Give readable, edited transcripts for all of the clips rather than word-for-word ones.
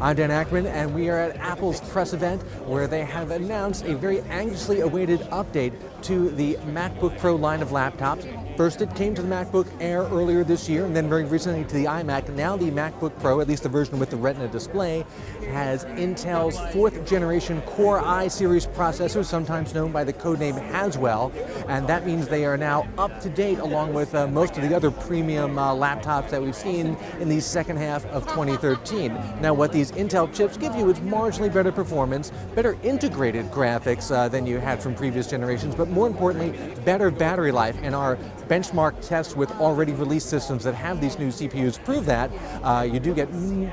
I'm Dan Ackman, and we are at Apple's press event where they have announced a very anxiously awaited update to the MacBook Pro line of laptops. First, it came to the MacBook Air earlier this year, and then very recently to the iMac. Now the MacBook Pro, at least the version with the Retina display, has Intel's 4th generation Core i series processor, sometimes known by the codename Haswell, and that means they are now up to date along with most of the other premium laptops that we've seen in the second half of 2013. Now, what these Intel chips give you is marginally better performance, better integrated graphics than you had from previous generations, but more importantly, better battery life. And our benchmark tests with already released systems that have these new CPUs prove that. You do get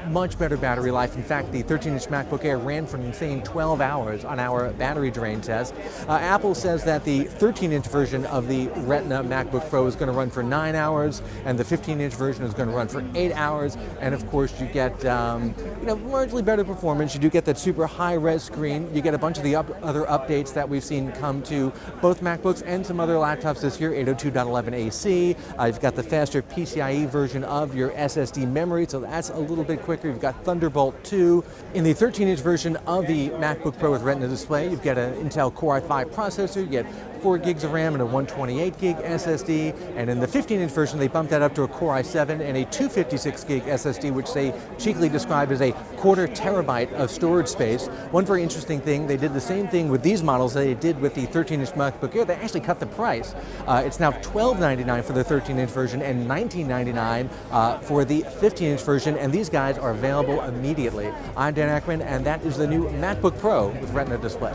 much better battery life. In fact, the 13-inch MacBook Air ran for an insane 12 hours on our battery drain test. Apple says that the 13-inch version of the Retina MacBook Pro is going to run for 9 hours, and the 15-inch version is going to run for 8 hours. And of course, you get largely better performance. You do get that super high-res screen. You get a bunch of the other updates that we've seen come to both MacBooks and some other laptops this year. 802.11ac. You've got the faster PCIe version of your SSD memory, so that's a little bit quicker. You've got Thunderbolt 2. In the 13-inch version of the MacBook Pro with Retina display, you've got an Intel Core i5 processor. You get 4 gigs of RAM and a 128 gig SSD, and in the 15-inch version they bumped that up to a Core i7 and a 256 gig SSD, which they cheekily describe as a quarter terabyte of storage space. One very interesting thing, they did the same thing with these models that they did with the 13-inch MacBook Air. They actually cut the price. It's now $1299 for the 13-inch version and $1999 for the 15-inch version, and these guys are available immediately. I'm Dan Ackman, and that is the new MacBook Pro with Retina display.